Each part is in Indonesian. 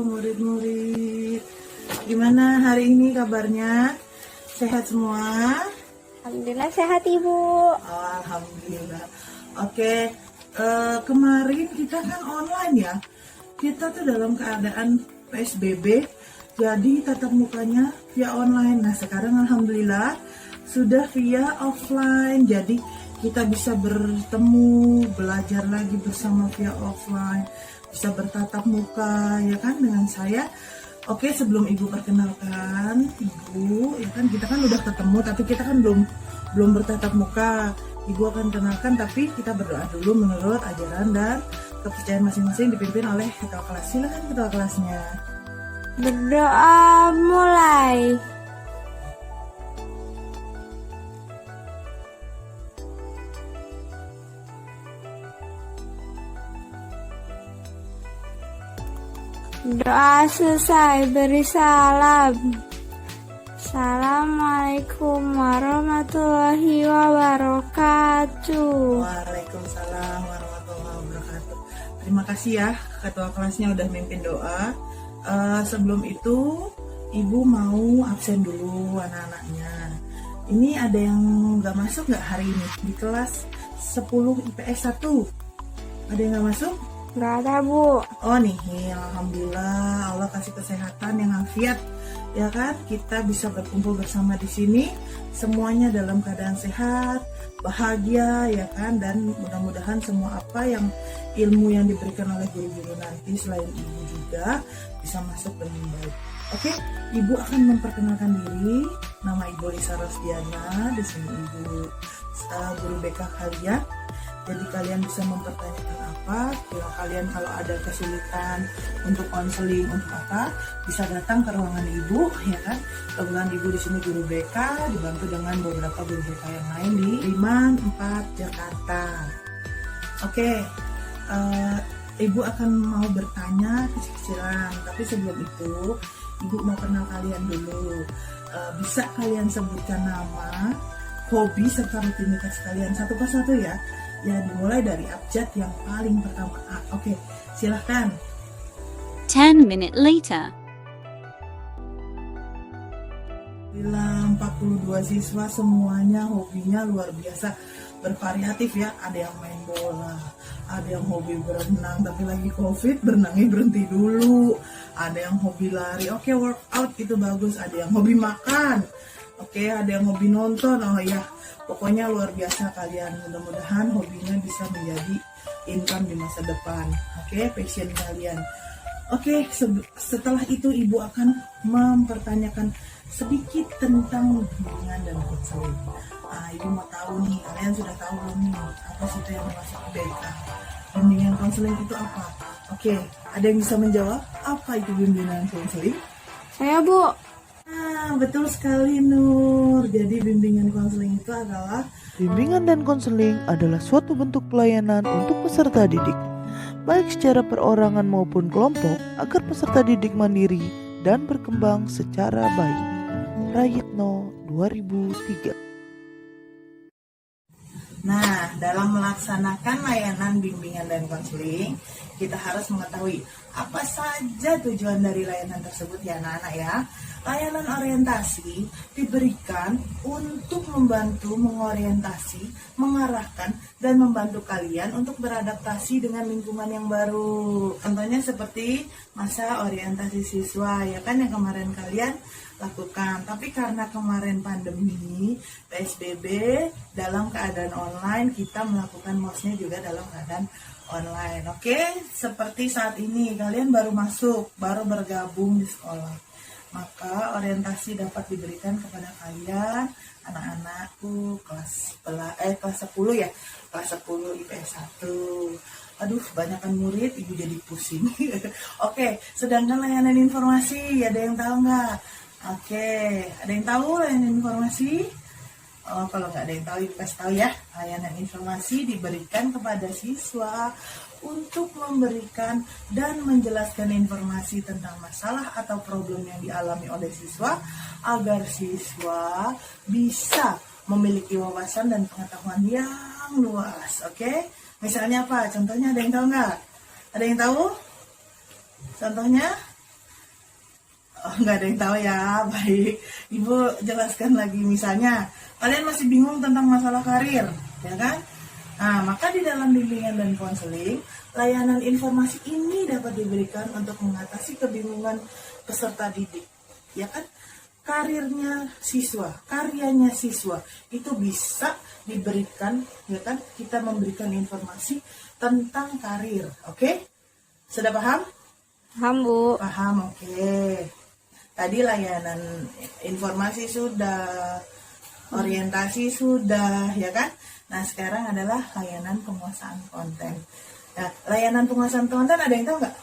murid-murid. Gimana hari ini kabarnya? Sehat semua? Alhamdulillah sehat Ibu. Alhamdulillah. Oke, kemarin kita kan online ya. Kita tuh dalam keadaan PSBB, jadi tatap mukanya via online. Nah sekarang alhamdulillah sudah via offline. Jadi kita bisa bertemu, belajar lagi bersama via offline, bisa bertatap muka ya kan dengan saya. Oke, sebelum Ibu perkenalkan Ibu, ya kan kita kan udah ketemu tapi kita kan belum bertatap muka. Ibu akan kenalkan tapi kita berdoa dulu menurut ajaran dan kepercayaan masing-masing dipimpin oleh ketua kelas. Silakan ketua kelasnya. Berdoa mulai. Doa selesai, beri salam. Assalamualaikum warahmatullahi wabarakatuh. Waalaikumsalam warahmatullahi wabarakatuh. Terima kasih ya ketua kelasnya udah mimpin doa. Sebelum itu Ibu mau absen dulu anak-anaknya. Ini ada yang nggak masuk nggak hari ini di kelas 10 IPS 1? Ada yang nggak masuk? Gak ada Bu. Oh nih, alhamdulillah Allah kasih kesehatan yang afiat, ya kan? Kita bisa berkumpul bersama di sini, semuanya dalam keadaan sehat, bahagia, ya kan? Dan mudah-mudahan semua apa yang ilmu yang diberikan oleh guru-guru nanti selain Ibu juga bisa masuk dengan baik. Oke, Ibu akan memperkenalkan diri. Nama Ibu Lisa Rosdiana, di sini Ibu guru BK kalian. Jadi kalian bisa mempertanyakan apa, kalian kalau ada kesulitan untuk konseling untuk apa, bisa datang ke ruangan Ibu, ya kan? Kebetulan Ibu di sini guru BK, dibantu dengan beberapa guru BK yang lain di 54 Jakarta. Oke, Ibu akan mau bertanya kecil-kecilan, tapi sebelum itu Ibu mau kenal kalian dulu. Bisa kalian sebutkan nama, hobi serta rutinitas kalian satu persatu ya. Ya, dimulai dari abjad yang paling pertama. Oke, silahkan. 10 minutes later. Bila 42 siswa semuanya hobinya luar biasa, bervariatif ya. Ada yang main bola, ada yang hobi berenang, tapi lagi COVID berenangnya berhenti dulu. Ada yang hobi lari, oke, workout itu bagus. Ada yang hobi makan, oke, ada yang hobi nonton. Oh ya, pokoknya luar biasa kalian. Mudah-mudahan hobinya bisa menjadi income di masa depan. Oke, passion kalian. Oke, setelah itu Ibu akan mempertanyakan sedikit tentang bimbingan dan konseling. Ibu mau tahu nih, kalian sudah tahu belum nih apa sih itu yang masuk BK? Bimbingan konseling itu apa? Oke, ada yang bisa menjawab apa itu bimbingan konseling? Saya Bu. Betul sekali Nur. Jadi bimbingan konseling itu adalah Bimbingan dan konseling adalah suatu bentuk pelayanan untuk peserta didik, baik secara perorangan maupun kelompok, agar peserta didik mandiri dan berkembang secara baik. Prayitno 2003. Nah, dalam melaksanakan layanan bimbingan dan konseling, kita harus mengetahui apa saja tujuan dari layanan tersebut ya anak-anak ya. Layanan orientasi diberikan untuk membantu mengorientasi, mengarahkan, dan membantu kalian untuk beradaptasi dengan lingkungan yang baru. Contohnya seperti masa orientasi siswa ya kan yang kemarin kalian lakukan. Tapi karena kemarin pandemi, PSBB, dalam keadaan online, kita melakukan MOS-nya juga dalam keadaan online. Oke, seperti saat ini kalian baru masuk, baru bergabung di sekolah. Maka orientasi dapat diberikan kepada kalian, anak-anakku kelas 10 ya, kelas 10 IPS 1. Aduh, banyakkan murid, Ibu jadi pusing. Oke, sedangkan layanan informasi, ada yang tahu nggak? Oke, ada yang tahu layanan informasi? Oh, kalau nggak ada yang tahu, Ibu kasih tahu ya. Layanan informasi diberikan kepada siswa untuk memberikan dan menjelaskan informasi tentang masalah atau problem yang dialami oleh siswa agar siswa bisa memiliki wawasan dan pengetahuan yang luas. Oke? Misalnya apa? Contohnya ada yang tahu nggak? Ada yang tahu? Contohnya? Oh, nggak ada yang tahu ya. Baik, Ibu jelaskan lagi. Misalnya, kalian masih bingung tentang masalah karir, ya kan? Nah, maka di dalam bimbingan dan konseling, layanan informasi ini dapat diberikan untuk mengatasi kebingungan peserta didik, ya kan? Karirnya siswa, karyanya siswa itu bisa diberikan, ya kan? Kita memberikan informasi tentang karir, oke? Sudah paham? Paham, Bu. Paham, oke. Tadi layanan informasi sudah, orientasi sudah, ya kan? Nah, sekarang adalah layanan penguasaan konten. Nah, layanan penguasaan konten ada yang tahu nggak?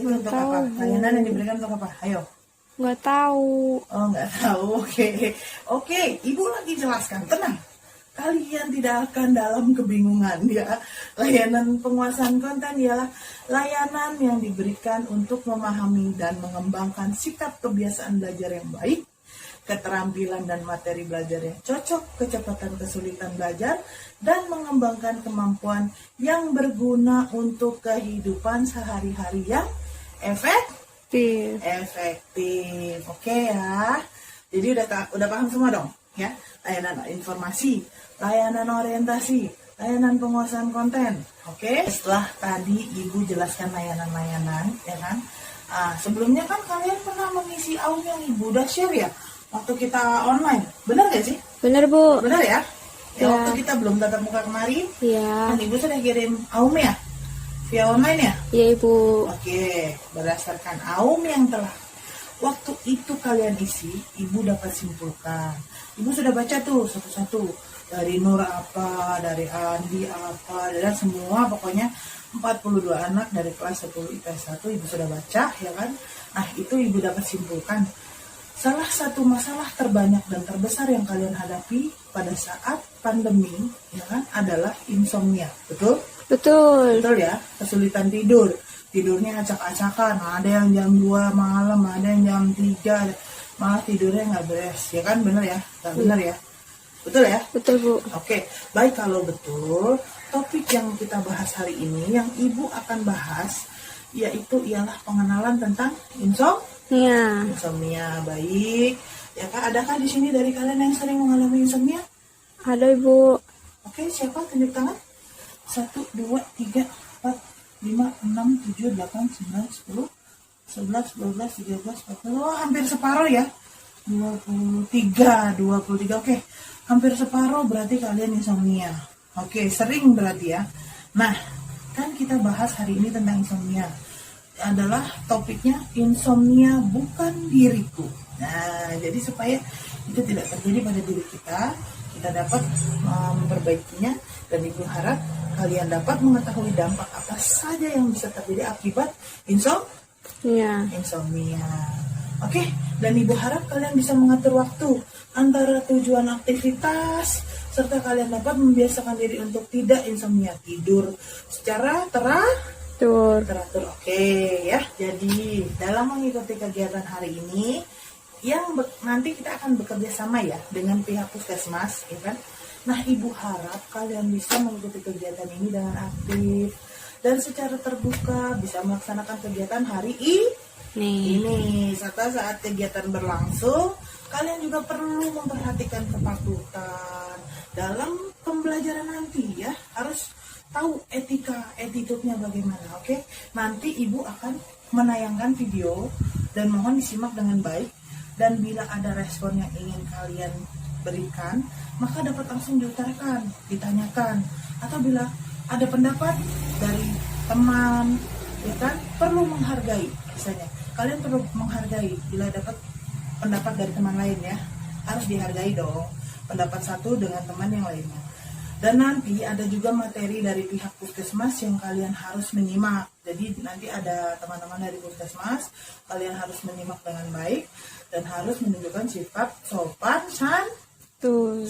Itu Nggak untuk tahu, apa? Bu. Layanan yang diberikan untuk apa? Ayo. Nggak tahu. Oh, nggak tahu. Oke. Oke, Ibu lagi jelaskan. Tenang. Kalian tidak akan dalam kebingungan ya. Layanan penguasaan konten ialah layanan yang diberikan untuk memahami dan mengembangkan sikap kebiasaan belajar yang baik, keterampilan dan materi belajar yang cocok, kecepatan kesulitan belajar, dan mengembangkan kemampuan yang berguna untuk kehidupan sehari-hari yang efektif. Oke ya. Jadi udah paham semua dong ya. Layanan informasi, layanan orientasi, layanan penguasaan konten. Oke. Setelah tadi Ibu jelaskan layanan-layanan, ya kan? Sebelumnya kan kalian pernah mengisi AUM yang Ibu udah share ya waktu kita online. Benar gak sih? Bener, Bu. Benar ya? Ya. Waktu kita belum tatap muka kemarin, Iya. kan Ibu sudah kirim AUM ya? Via online ya? Iya, Ibu. Oke, berdasarkan AUM yang telah waktu itu kalian isi, Ibu dapat simpulkan. Ibu sudah baca tuh satu-satu. Dari Nur apa, dari Andi apa, dan semua pokoknya 42 anak dari kelas 10 IPS 1 Ibu sudah baca, ya kan? Nah, itu Ibu dapat simpulkan. Salah satu masalah terbanyak dan terbesar yang kalian hadapi pada saat pandemi, ya kan, adalah insomnia. Betul? Betul. Betul ya, kesulitan tidur. Tidurnya acak-acakan, ada yang jam 2 malam, ada yang jam 3, malah tidurnya nggak beres. Ya kan, bener ya? Nggak bener ya? Betul ya? Betul, Bu. Oke, baik kalau betul, topik yang kita bahas hari ini, yang Ibu akan bahas, yaitu ialah pengenalan tentang Iya. insomnia. Baik, ya kan? Adakah di sini dari kalian yang sering mengalami insomnia? Ada, Ibu. Oke, siapa? Tunjuk tangan. 1, 2, 3, 4, 5, 6, 7, 8, 9, 10, 11, 12, 13, 14. Oh, hampir separuh ya. 23. Oke, hampir separuh berarti kalian insomnia. Oke, sering berarti ya. Nah, kan kita bahas hari ini tentang insomnia. Adalah topiknya insomnia bukan diriku. Nah, jadi supaya itu tidak terjadi pada diri kita dapat memperbaikinya, dan Ibu harap kalian dapat mengetahui dampak apa saja yang bisa terjadi akibat Iya. insomnia. Oke, dan Ibu harap kalian bisa mengatur waktu antara tujuan aktivitas serta kalian dapat membiasakan diri untuk tidak insomnia, tidur secara teratur. Oke ya. Jadi dalam mengikuti kegiatan hari ini yang nanti kita akan bekerja sama ya dengan pihak puskesmas, ya kan? Nah, Ibu harap kalian bisa mengikuti kegiatan ini dengan aktif dan secara terbuka, bisa melaksanakan kegiatan hari ini. Serta saat kegiatan berlangsung, kalian juga perlu memperhatikan kepatutan dalam pembelajaran nanti ya. Harus tahu attitude-nya bagaimana, oke? Nanti Ibu akan menayangkan video dan mohon disimak dengan baik. Dan bila ada respon yang ingin kalian berikan, maka dapat langsung diutarakan, ditanyakan. Atau bila ada pendapat dari teman, ya kan, perlu menghargai. Misalnya, kalian perlu menghargai bila dapat pendapat dari teman lain ya. Harus dihargai dong, pendapat satu dengan teman yang lainnya. Dan nanti ada juga materi dari pihak puskesmas yang kalian harus menyimak. Jadi nanti ada teman-teman dari puskesmas, kalian harus menyimak dengan baik dan harus menunjukkan sifat sopan santun.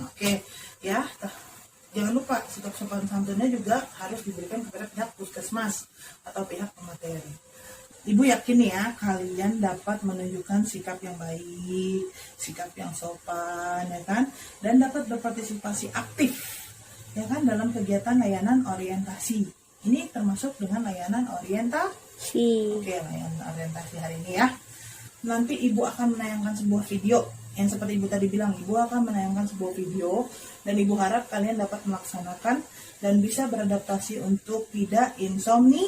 Oke, ya. Jangan lupa sikap sopan santunnya juga harus diberikan kepada pihak puskesmas atau pihak pemateri. Ibu yakin ya, kalian dapat menunjukkan sikap yang baik, sikap yang sopan, ya kan? Dan dapat berpartisipasi aktif, ya kan, dalam kegiatan layanan orientasi. Ini termasuk dengan layanan orientasi. Oke, layanan orientasi hari ini ya. Nanti Ibu akan menayangkan sebuah video yang seperti Ibu tadi bilang, Ibu akan menayangkan sebuah video dan Ibu harap kalian dapat melaksanakan dan bisa beradaptasi untuk tidak insomnia.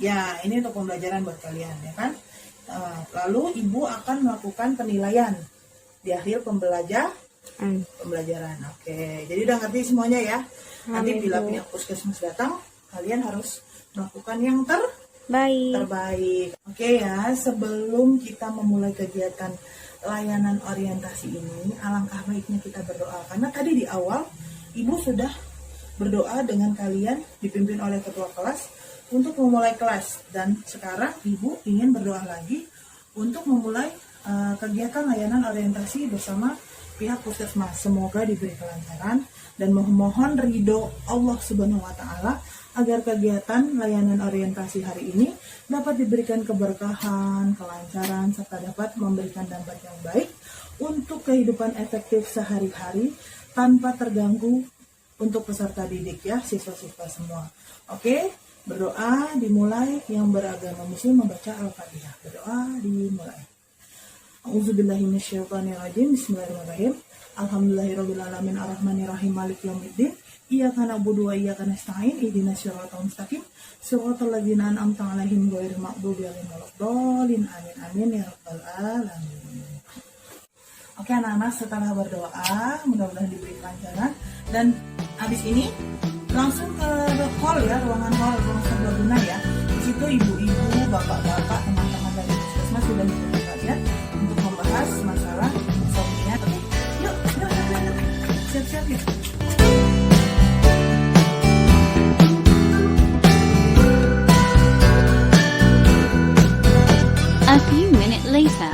Ya, ini untuk pembelajaran buat kalian ya kan. Lalu Ibu akan melakukan penilaian di akhir pembelajaran. Oke, jadi udah ngerti semuanya ya. Nanti bila pihak puskesmas datang, kalian harus melakukan yang terbaik. Oke ya, sebelum kita memulai kegiatan layanan orientasi ini, alangkah baiknya kita berdoa. Karena tadi di awal, Ibu sudah berdoa dengan kalian dipimpin oleh ketua kelas untuk memulai kelas. Dan sekarang Ibu ingin berdoa lagi untuk memulai kegiatan layanan orientasi bersama pihak puskesmas. Semoga diberi kelancaran dan memohon ridho Allah Subhanahu wa Ta'ala agar kegiatan layanan orientasi hari ini dapat diberikan keberkahan, kelancaran, serta dapat memberikan dampak yang baik untuk kehidupan efektif sehari-hari tanpa terganggu untuk peserta didik ya, siswa-siswa semua. Oke, berdoa dimulai. Yang beragama muslim membaca Al-Fatihah. Berdoa dimulai. A'udzubillahiminasyaitonirrajim. Bismillahirrahmanirrahim. Alhamdulillahirrabbilalamin arrahmanirrahim maliki yaumiddin. Iyyaka na'budu wa iyyaka nasta'in ihdinas siratal mustaqim siratal ladzina an'amta 'alaihim ghairil maghdubi 'alaihim waladdallin. Amin amin ya rabbal alamin. Oke anak-anak, setelah berdoa mudah-mudahan diberi kelancaran dan habis ini langsung ke hall ya, ruangan serbaguna ya. Di situ ibu-ibu, bapak-bapak, teman-teman dari puskesmas sudah menunggu kalian untuk membahas masalah insomnia. Yuk, siap-siap yuk. A few minutes later.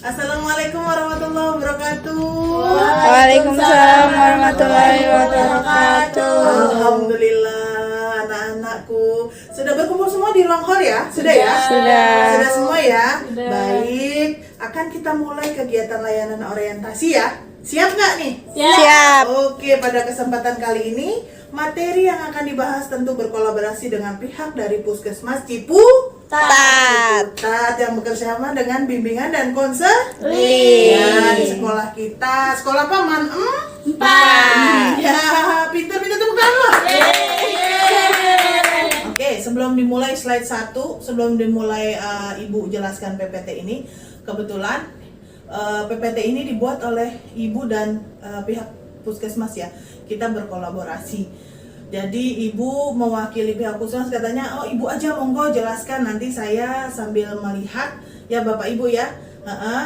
Assalamualaikum warahmatullahi wabarakatuh. Waalaikumsalam warahmatullahi wabarakatuh. Alhamdulillah, anak-anakku sudah berkumpul semua di ruang hall ya? Sudah ya? Sudah semua ya? Sudah. Baik, akan kita mulai kegiatan layanan orientasi ya. Siap nggak nih? Siap. Oke, pada kesempatan kali ini materi yang akan dibahas tentu berkolaborasi dengan pihak dari Puskesmas Ciputat yang bekerja sama dengan bimbingan dan konseling ya, di sekolah kita. Sekolah apa, Man? 4. Ya, pintar-pintar tepuk tangan loh. Oke, sebelum dimulai slide 1, sebelum dimulai Ibu jelaskan PPT ini, kebetulan PPT ini dibuat oleh Ibu dan pihak Puskesmas ya. Kita berkolaborasi. Jadi Ibu mewakili pihak puskesmas katanya, oh Ibu aja monggo jelaskan, nanti saya sambil melihat ya Bapak Ibu ya.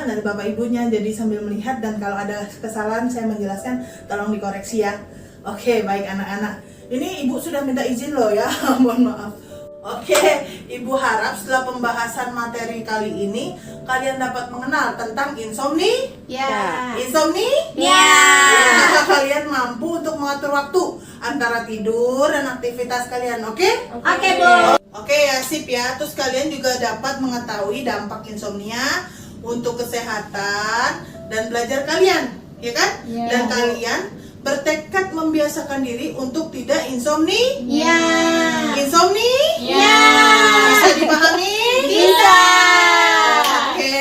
Nanti Bapak Ibunya jadi sambil melihat, dan kalau ada kesalahan saya menjelaskan tolong dikoreksi ya. Oke, baik anak-anak. Ini Ibu sudah minta izin loh ya. Mohon maaf. Oke, Ibu harap setelah pembahasan materi kali ini kalian dapat mengenal tentang insomnia. Insomnia. Kalian mampu untuk mengatur waktu antara tidur dan aktivitas kalian, oke? Oke, Bu. Oke ya, sip ya. Terus kalian juga dapat mengetahui dampak insomnia untuk kesehatan dan belajar kalian, ya kan? Yeah. Dan kalian bertekad membiasakan diri untuk tidak insomnia. Insomnia? Bisa dipahami? Bisa. Oke.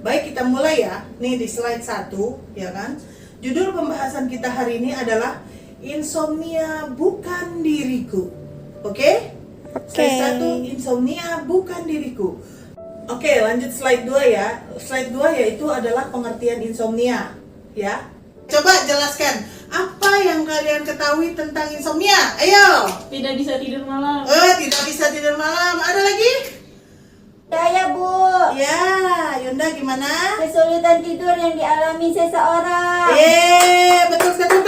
Baik, kita mulai ya. Nih di slide 1, ya kan? Judul pembahasan kita hari ini adalah insomnia bukan diriku. Oke? Slide 1, insomnia bukan diriku. Oke, lanjut slide 2 ya. Slide 2 yaitu adalah pengertian insomnia, ya. Coba jelaskan apa yang kalian ketahui tentang insomnia. Ayo. Tidak bisa tidur malam. Tidak bisa tidur malam. Ada lagi? Saya, Bu. Ya, Yunda gimana? Kesulitan tidur yang dialami seseorang. Betul sekali.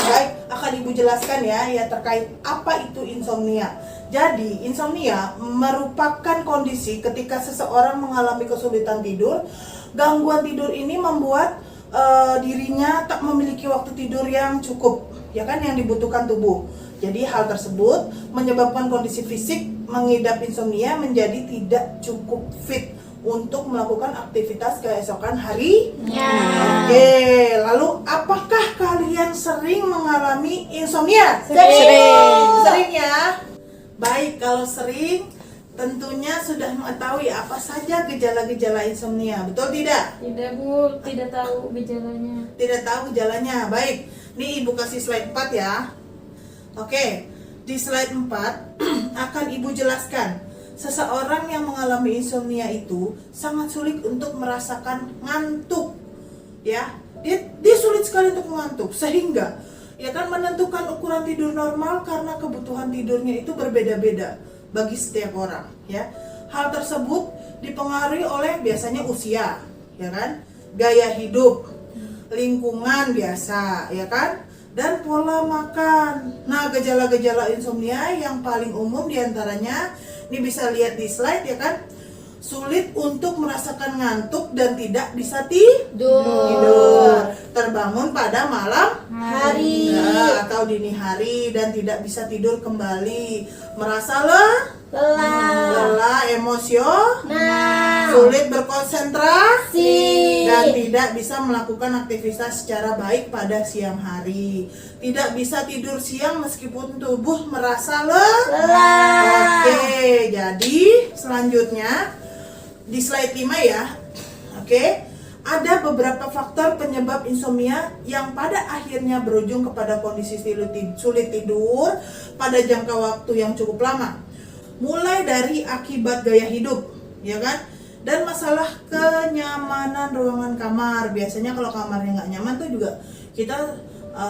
Baik, akan Ibu jelaskan ya terkait apa itu insomnia. Jadi, insomnia merupakan kondisi ketika seseorang mengalami kesulitan tidur. Gangguan tidur ini membuat dirinya tak memiliki waktu tidur yang cukup, ya kan, yang dibutuhkan tubuh. Jadi hal tersebut menyebabkan kondisi fisik mengidap insomnia menjadi tidak cukup fit untuk melakukan aktivitas keesokan hari. Oke, lalu apakah kalian sering mengalami insomnia? Sering ya. Baik, kalau sering tentunya sudah mengetahui apa saja gejala-gejala insomnia, betul tidak? Tidak Bu, tidak tahu gejalanya. Tidak tahu gejalanya. Baik, ini Ibu kasih slide 4 ya. Oke, di slide 4 akan Ibu jelaskan. Seseorang yang mengalami insomnia itu sangat sulit untuk merasakan ngantuk. Ya, dia sulit sekali untuk mengantuk, sehingga ya kan menentukan ukuran tidur normal karena kebutuhan tidurnya itu berbeda-beda bagi setiap orang, ya. Hal tersebut dipengaruhi oleh biasanya usia, ya kan, gaya hidup, lingkungan biasa, ya kan, dan pola makan. Nah, gejala-gejala insomnia yang paling umum diantaranya, ini bisa lihat di slide, ya kan, sulit untuk merasakan ngantuk dan tidak bisa tidur, terbangun pada malam Hari. ya, atau dini hari dan tidak bisa tidur kembali, merasa lelah, emosional, sulit berkonsentrasi dan tidak bisa melakukan aktivitas secara baik pada siang hari, tidak bisa tidur siang meskipun tubuh merasa lelah. Oke, jadi selanjutnya di slide 5 ya. Oke, ada beberapa faktor penyebab insomnia yang pada akhirnya berujung kepada kondisi sulit tidur pada jangka waktu yang cukup lama. Mulai dari akibat gaya hidup, ya kan? Dan masalah kenyamanan ruangan kamar. Biasanya kalau kamarnya nggak nyaman tuh juga kita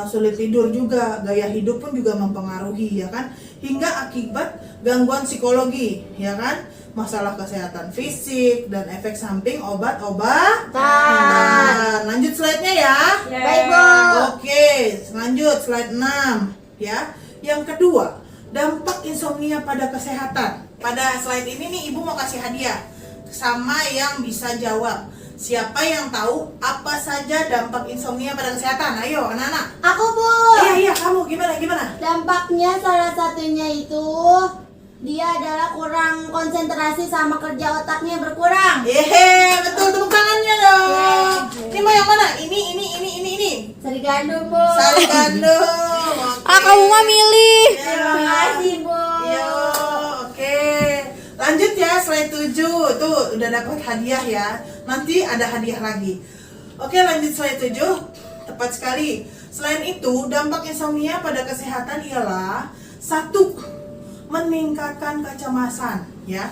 sulit tidur juga. Gaya hidup pun juga mempengaruhi, ya kan? Hingga akibat gangguan psikologi, ya kan? Masalah kesehatan fisik dan efek samping obat-obatan. Nah, lanjut slide-nya ya. Baik Bu. Oke, lanjut slide 6 ya. Yang kedua, dampak insomnia pada kesehatan. Pada slide ini nih Ibu mau kasih hadiah sama yang bisa jawab. Siapa yang tahu apa saja dampak insomnia pada kesehatan? Ayo anak-anak. Aku Bu. Iya, kamu gimana? Dampaknya salah satunya itu dia adalah kurang konsentrasi sama kerja otaknya berkurang. Yehe, betul, tepuk tangannya dong. Ini mau yang mana? Ini. Sari gandum Bu. Sari gandum. Oke. Kamu mah milih. Terima kasih Bu. Yo, oke. Lanjut ya, slide 7. Tuh, udah dapat hadiah ya. Nanti ada hadiah lagi. Oke, lanjut slide 7. Tepat sekali. Selain itu, dampak insomnia pada kesehatan ialah 1. Meningkatkan kecemasan, ya.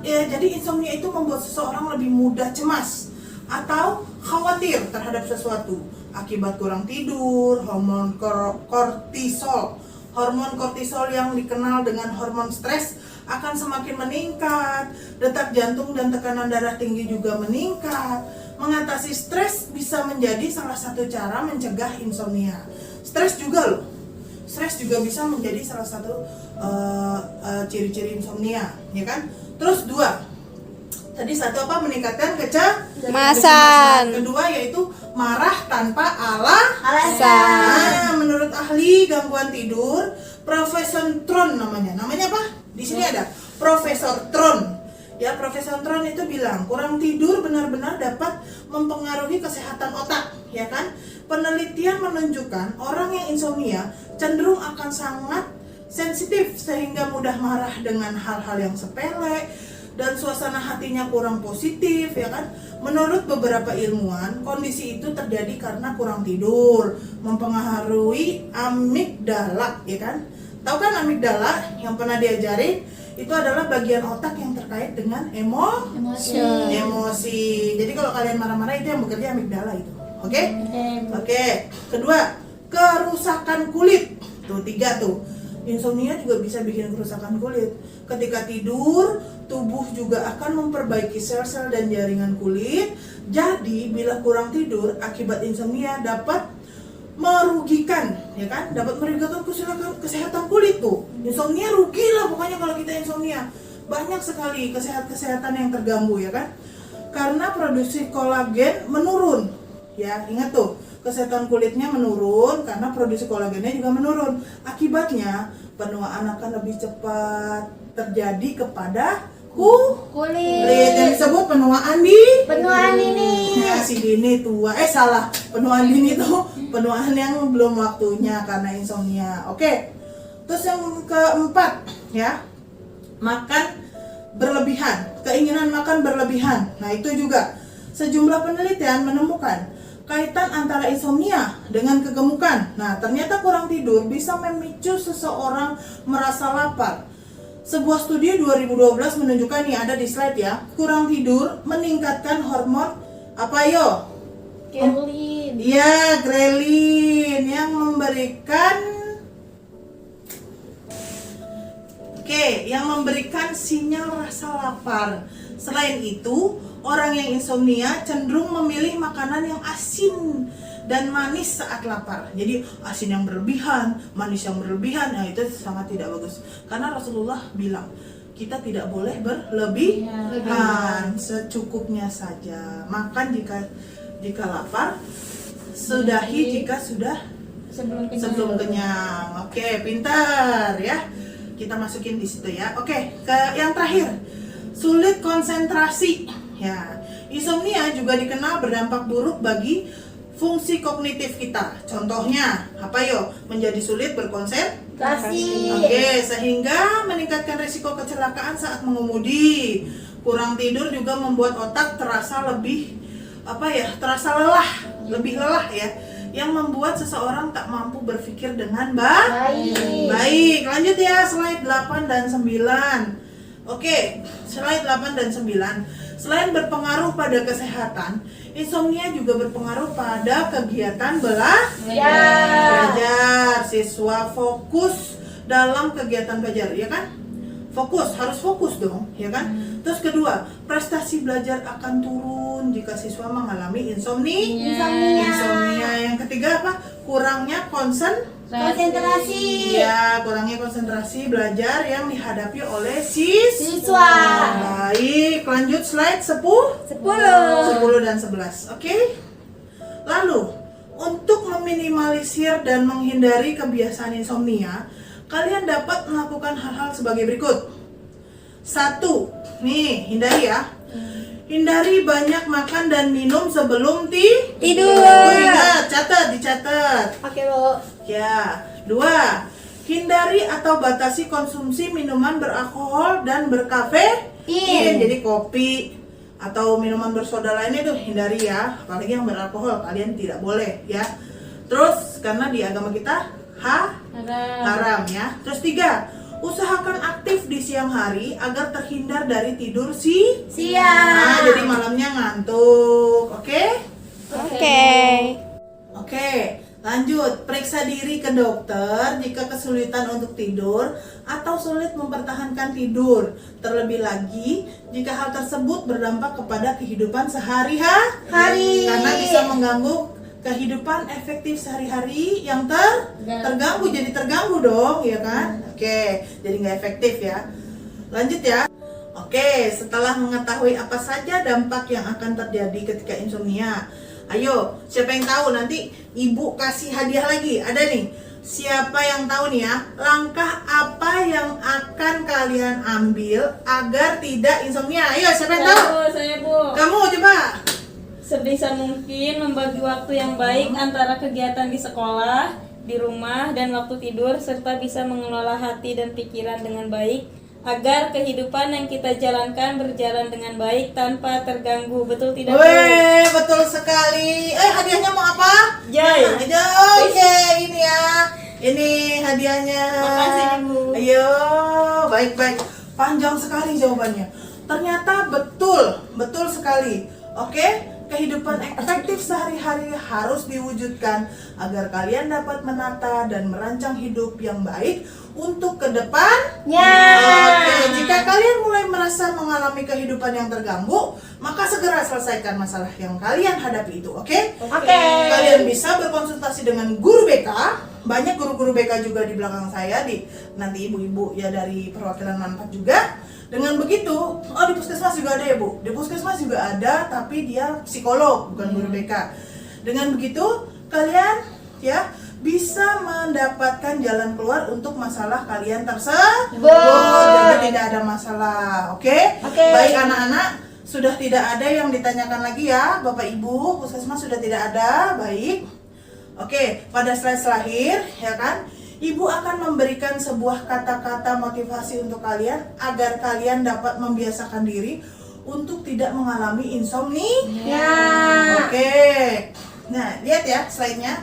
Jadi insomnia itu membuat seseorang lebih mudah cemas atau khawatir terhadap sesuatu akibat kurang tidur. Hormon kortisol yang dikenal dengan hormon stres akan semakin meningkat. Detak jantung dan tekanan darah tinggi juga meningkat. Mengatasi stres bisa menjadi salah satu cara mencegah insomnia. Stres juga bisa menjadi salah satu ciri-ciri insomnia, ya kan? Terus 2, tadi 1 apa? Meningkatkan kecemasan. Kedua yaitu marah tanpa alasan. Nah, menurut ahli gangguan tidur Profesor Tron namanya apa? Di sini ada Profesor Tron. Ya, Profesor Tron itu bilang kurang tidur benar-benar dapat mempengaruhi kesehatan otak, ya kan? Penelitian menunjukkan orang yang insomnia cenderung akan sangat sensitif sehingga mudah marah dengan hal-hal yang sepele dan suasana hatinya kurang positif, ya kan? Menurut beberapa ilmuwan, kondisi itu terjadi karena kurang tidur, mempengaruhi amigdala, ya kan? Tahu kan amigdala yang pernah diajarin? Itu adalah bagian otak yang terkait dengan emosi. Jadi kalau kalian marah-marah itu yang bekerja amigdala itu. Oke. Kedua, kerusakan kulit. Tuh 3 tuh. Insomnia juga bisa bikin kerusakan kulit. Ketika tidur, tubuh juga akan memperbaiki sel-sel dan jaringan kulit. Jadi, bila kurang tidur akibat insomnia dapat merugikan, ya kan? Dapat merugikan kesehatan kulit tuh. Insomnia rugi lah pokoknya kalau kita insomnia. Banyak sekali kesehatan yang terganggu, ya kan? Karena produksi kolagen menurun. Ya, ingat tuh. Kesehatan kulitnya menurun karena produksi kolagennya juga menurun. Akibatnya penuaan akan lebih cepat terjadi kepada kulit yang disebut penuaan dini. Ya, si dini tua. Salah. Penuaan dini tuh penuaan yang belum waktunya karena insomnia. Oke. Terus yang keempat ya, makan berlebihan, keinginan makan berlebihan. Nah itu juga sejumlah penelitian menemukan kaitan antara insomnia dengan kegemukan. Nah ternyata kurang tidur bisa memicu seseorang merasa lapar. Sebuah studi 2012 menunjukkan, nih ada di slide ya, kurang tidur meningkatkan hormon apa yo? Ghrelin. Iya, ghrelin yang memberikan sinyal rasa lapar. Selain itu, orang yang insomnia cenderung memilih makanan yang asin dan manis saat lapar. Jadi asin yang berlebihan, manis yang berlebihan, nah itu sangat tidak bagus. Karena Rasulullah bilang kita tidak boleh berlebihan, secukupnya saja. Makan jika lapar, sudahi jika sudah sebelum kenyang. Oke, pintar ya. Kita masukin di situ ya. Oke, ke yang terakhir, sulit konsentrasi. Ya, insomnia juga dikenal berdampak buruk bagi fungsi kognitif kita. Contohnya apa yo? Menjadi sulit berkonsentrasi. Oke, sehingga meningkatkan risiko kecelakaan saat mengemudi. Kurang tidur juga membuat otak terasa lebih lelah ya, yang membuat seseorang tak mampu berpikir dengan baik. Lanjut ya, slide 8 dan 9. Oke, slide 8 dan 9. Selain berpengaruh pada kesehatan, insomnia juga berpengaruh pada kegiatan belajar. Siswa fokus dalam kegiatan belajar, ya kan? Harus fokus dong, ya kan? Terus kedua, prestasi belajar akan turun jika siswa mengalami insomnia. Yang ketiga apa? Kurangnya konsentrasi. Ya, kurangnya konsentrasi belajar yang dihadapi oleh siswa. Baik, lanjut slide 10 dan 11. Oke. Lalu, untuk meminimalisir dan menghindari kebiasaan insomnia, kalian dapat melakukan hal-hal sebagai berikut. 1. Nih, hindari ya. Hindari banyak makan dan minum sebelum tidur. Ingat, dicatat. Oke, Bu. Ya. 2. Hindari atau batasi konsumsi minuman beralkohol dan berkafein. Jadi kopi atau minuman bersoda lainnya itu hindari ya. Apalagi yang beralkohol, kalian tidak boleh ya. Terus karena di agama kita haram ya. Terus 3. Usahakan aktif di siang hari agar terhindar dari tidur siang. Nah, jadi malamnya ngantuk. Oke? Oke, lanjut. Periksa diri ke dokter jika kesulitan untuk tidur atau sulit mempertahankan tidur. Terlebih lagi jika hal tersebut berdampak kepada kehidupan sehari-hari. Karena bisa mengganggu kehidupan efektif sehari-hari yang terganggu, jadi terganggu dong, ya kan? Oke, jadi nggak efektif ya. Lanjut ya. Oke, setelah mengetahui apa saja dampak yang akan terjadi ketika insomnia, ayo, siapa yang tahu nanti ibu kasih hadiah lagi? Ada nih. Siapa yang tahu nih ya, langkah apa yang akan kalian ambil agar tidak insomnia? Ayo, siapa yang tahu? Saya, Bu. Kamu coba. Sebisa mungkin membagi waktu yang baik antara kegiatan di sekolah, di rumah, dan waktu tidur, serta bisa mengelola hati dan pikiran dengan baik agar kehidupan yang kita jalankan berjalan dengan baik tanpa terganggu. Betul tidak, Bu? Weh, betul sekali. Hadiahnya mau apa? Joy. Oke, ini ya. Ini hadiahnya. Makasih, Ibu. Ayo, baik-baik. Panjang sekali jawabannya. Ternyata betul sekali. Oke. Kehidupan efektif sehari-hari harus diwujudkan agar kalian dapat menata dan merancang hidup yang baik untuk ke depannya. Oke, jika kalian mulai merasa mengalami kehidupan yang terganggu, maka segera selesaikan masalah yang kalian hadapi itu, oke? Kalian bisa berkonsultasi dengan guru BK. Banyak guru-guru BK juga di belakang saya, nanti ibu-ibu ya dari perwakilan Manfaat juga. Dengan begitu, di puskesmas juga ada ya, Bu. Di puskesmas juga ada, tapi dia psikolog, bukan guru BK. Dengan begitu, kalian ya bisa mendapatkan jalan keluar untuk masalah kalian tersebut. Jadi tidak ada masalah, oke? Baik anak-anak, sudah tidak ada yang ditanyakan lagi ya, Bapak Ibu. Puskesmas sudah tidak ada, baik. Oke, pada slide terakhir, ya kan? Ibu akan memberikan sebuah kata-kata motivasi untuk kalian agar kalian dapat membiasakan diri untuk tidak mengalami insomnia. Oke. Nah, lihat ya slide-nya.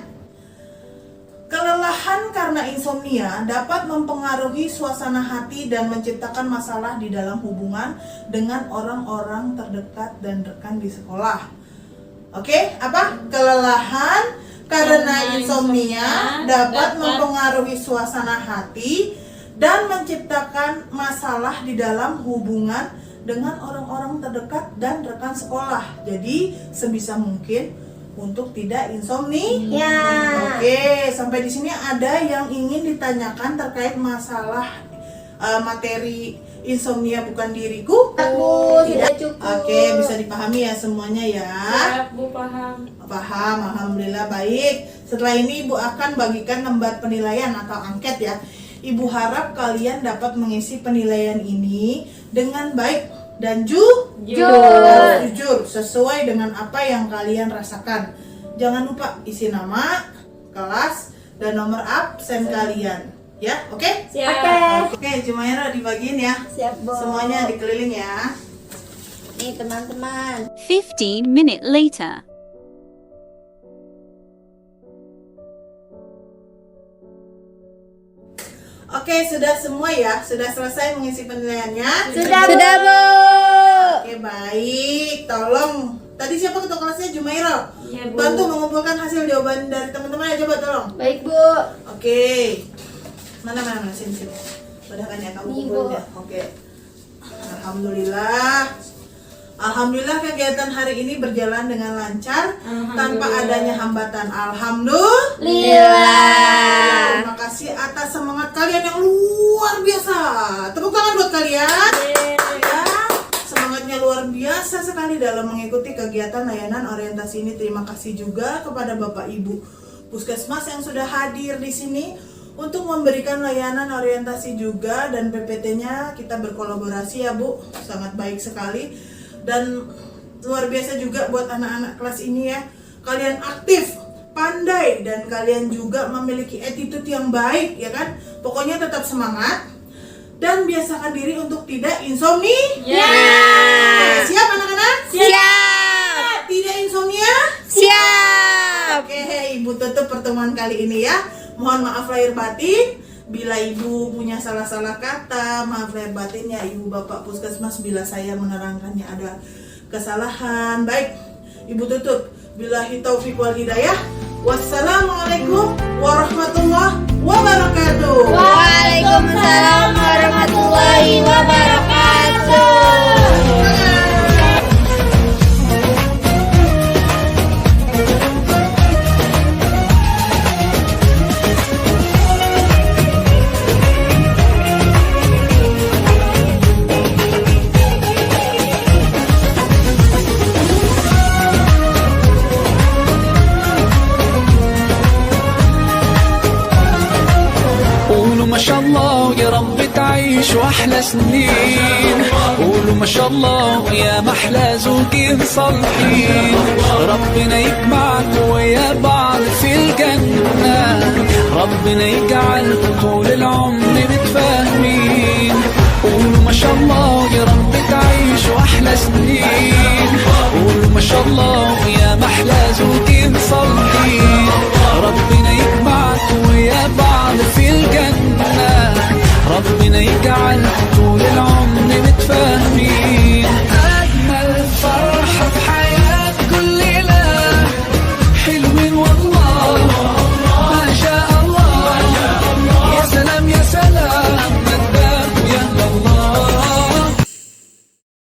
Kelelahan karena insomnia dapat mempengaruhi suasana hati dan menciptakan masalah di dalam hubungan dengan orang-orang terdekat dan rekan di sekolah. Oke, apa? Kelelahan karena insomnia dapat mempengaruhi suasana hati dan menciptakan masalah di dalam hubungan dengan orang-orang terdekat dan rekan sekolah. Jadi sebisa mungkin untuk tidak insomnia. Oke, sampai di sini ada yang ingin ditanyakan terkait masalah materi insomnia bukan diriku? Bu, sudah cukup. Oke, bisa dipahami ya semuanya ya. Siap, Bu, paham. Paham, alhamdulillah baik. Setelah ini Ibu akan bagikan lembar penilaian atau angket ya. Ibu harap kalian dapat mengisi penilaian ini dengan baik dan jujur sesuai dengan apa yang kalian rasakan. Jangan lupa isi nama, kelas, dan nomor absen kalian. Ya, oke? Siap. Oke, Jumaira dibagiin ya. Siap, Bu. Semuanya dikeliling ya. Nih, teman-teman. 15 minutes later. Oke, sudah semua ya? Sudah selesai mengisi penilaiannya? Sudah, Bu. Oke, baik. Tolong. Tadi siapa ketua kelasnya? Jumaira. Iya, Bu. Bantu mengumpulkan hasil jawaban dari teman-teman ya, coba tolong. Baik, Bu. Oke. Mana sini. Padahal ya kamu Nih, kumpulin Bu. ya. Oke. Alhamdulillah kegiatan hari ini berjalan dengan lancar tanpa adanya hambatan. Alhamdulillah. Terima kasih atas semangat kalian yang luar biasa. Tepuk tangan buat kalian. Ya, semangatnya luar biasa sekali dalam mengikuti kegiatan layanan orientasi ini. Terima kasih juga kepada Bapak Ibu Puskesmas yang sudah hadir di sini untuk memberikan layanan orientasi juga, dan PPT-nya kita berkolaborasi ya Bu. Sangat baik sekali. Dan luar biasa juga buat anak-anak kelas ini ya. Kalian aktif, pandai, dan kalian juga memiliki attitude yang baik ya kan. Pokoknya tetap semangat dan biasakan diri untuk tidak insomnia. Oke, siap anak-anak? Siap. Tidak insomnia? Siap. Oke, Ibu tutup pertemuan kali ini ya. Mohon maaf lahir batin. Bila Ibu punya salah-salah kata, maaf lahir batinnya Ibu Bapak Puskesmas bila saya menerangkannya ada kesalahan. Baik, Ibu tutup. Billahi taufiq wal hidayah. Wassalamualaikum warahmatullahi wabarakatuh. Waalaikumsalam warahmatullahi wabarakatuh. قولوا ما شاء الله يا رب تعيش واحلى سنين. قولوا ما شاء الله يا محلى زوجين صالحين. ربنا يجمعكم ويا بعض في الجنة. ربنا يجعلكم طول العمر متفاهمين. قولوا ما شاء الله يا رب تعيش واحلى سنين. قولوا ما شاء الله يا محلى زوجين صالحين. ربنا يجمعكم ويا بعض في الجنة. ربنا يجعلكم